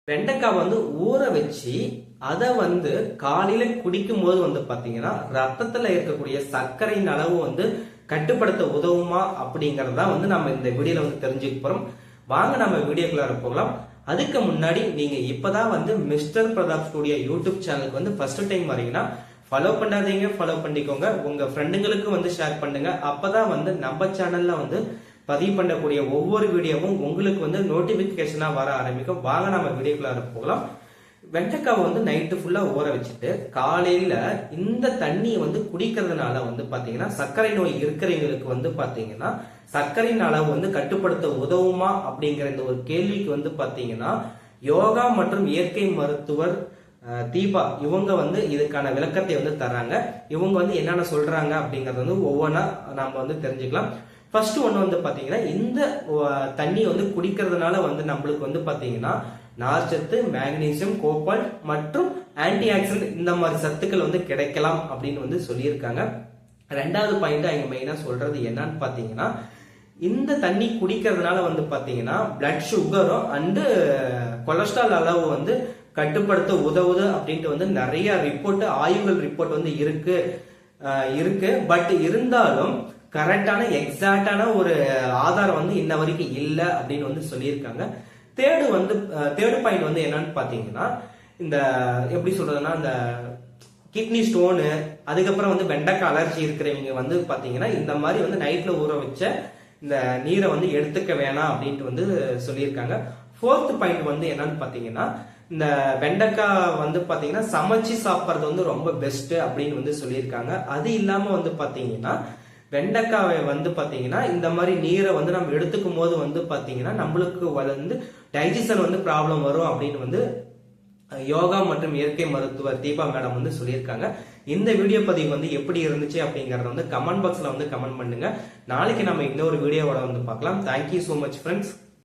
வெண்டைக்காய் ஊற வச்சு அதை காலையில குடிக்கும் போது பாத்தீங்கன்னா ரத்தத்துல இருக்கக்கூடிய சர்க்கரையின் அளவு கட்டுப்படுத்த உதவுமா அப்படிங்கறத நம்ம இந்த வீடியோல தெரிஞ்சுக்க போறோம். வாங்க நம்ம வீடியோக்குள்ள போகலாம். அதுக்கு முன்னாடி நீங்க இப்பதான் மிஸ்டர் பிரதாப் ஸ்டுடியோ யூடியூப் சேனலுக்கு ஃபர்ஸ்ட் டைம் வரீங்கன்னா ஃபாலோ பண்ணாதீங்க, ஃபாலோ பண்ணிக்கோங்க. உங்க ஃப்ரெண்டுங்களுக்கு ஷேர் பண்ணுங்க. அப்பதான் நம்ம சேனல்ல பதிவு பண்ணக்கூடிய ஒவ்வொரு வீடியோவும் உங்களுக்கு நோட்டிபிகேஷனா வர ஆரம்பிக்கும். வாங்க நம்ம வீடியோக்குள்ள போகலாம். வெண்டைக்காவை நைட்டு ஃபுல்லா ஊற வச்சுட்டு காலையில இந்த தண்ணியை குடிக்கிறதுனால பாத்தீங்கன்னா சர்க்கரை நோய் இருக்கிறவங்களுக்கு பாத்தீங்கன்னா சர்க்கரையின் அளவு கட்டுப்படுத்த உதவுமா அப்படிங்கிற இந்த ஒரு கேள்விக்கு பாத்தீங்கன்னா யோகா மற்றும் இயற்கை மருத்துவர் தீபா இவங்க இதுக்கான விளக்கத்தை தர்றாங்க. இவங்க என்னென்ன சொல்றாங்க அப்படிங்கறது ஒவ்வொன்றா நாம தெரிஞ்சுக்கலாம். ஃபர்ஸ்ட் ஒன்று பாத்தீங்கன்னா இந்த தண்ணி குடிக்கிறதுனால நம்மளுக்கு பாத்தீங்கன்னா நார்ச்சத்து, மேக்னீசியம், கோபால்ட் மற்றும் ஆன்டி ஆக்சிடென்ட் இந்த மாதிரி சத்துக்கள் கிடைக்கலாம் அப்படின்னு சொல்லியிருக்காங்க. ரெண்டாவது பாயிண்ட் அவங்க மெயினா சொல்றது என்னன்னு பாத்தீங்கன்னா இந்த தண்ணி குடிக்கிறதுனால பாத்தீங்கன்னா பிளட் சுகரும் அண்ட் கொலஸ்ட்ரால் அளவு கட்டுப்படுத்த உதவுது அப்படின்ட்டு நிறைய ரிப்போர்ட், ஆய்வுகள் ரிப்போர்ட் இருக்கு. பட் இருந்தாலும் கரெக்டான எக்ஸாக்டான ஒரு ஆதாரம் இன்ன வரைக்கும் இல்ல அப்படின்னு சொல்லியிருக்காங்க. தேர்டு பாயிண்ட் என்னன்னு பாத்தீங்கன்னா இந்த எப்படி சொல்றதுன்னா இந்த கிட்னி ஸ்டோனு, அதுக்கப்புறம் வெண்டைக்காய் அலர்ஜி இருக்கிறவங்க பாத்தீங்கன்னா இந்த மாதிரி நைட்ல ஊற வச்ச இந்த நீரை எடுத்துக்க வேணாம் அப்படின்ட்டு சொல்லியிருக்காங்க. ஃபோர்த் பாயிண்ட் என்னன்னு பாத்தீங்கன்னா இந்த வெண்டைக்காய் பாத்தீங்கன்னா சமைச்சு சாப்பிட்றது ரொம்ப பெஸ்ட் அப்படின்னு சொல்லியிருக்காங்க. அது இல்லாம பாத்தீங்கன்னா வெண்டைக்காவை பாத்தீங்கன்னா இந்த மாதிரி நீரை நம்ம எடுத்துக்கும் போது பாத்தீங்கன்னா நம்மளுக்கு டைஜஷன் ப்ராப்ளம் வரும் அப்படின்னு யோகா மற்றும் இயற்கை மருத்துவர் தீபா மேடம் சொல்லியிருக்காங்க. இந்த வீடியோ பதிவு எப்படி இருந்துச்சு அப்படிங்கறத கமெண்ட் பாக்ஸ்ல கமெண்ட் பண்ணுங்க. நாளைக்கு நம்ம இன்னொரு வீடியோவோட பார்க்கலாம். Thank you so much friends.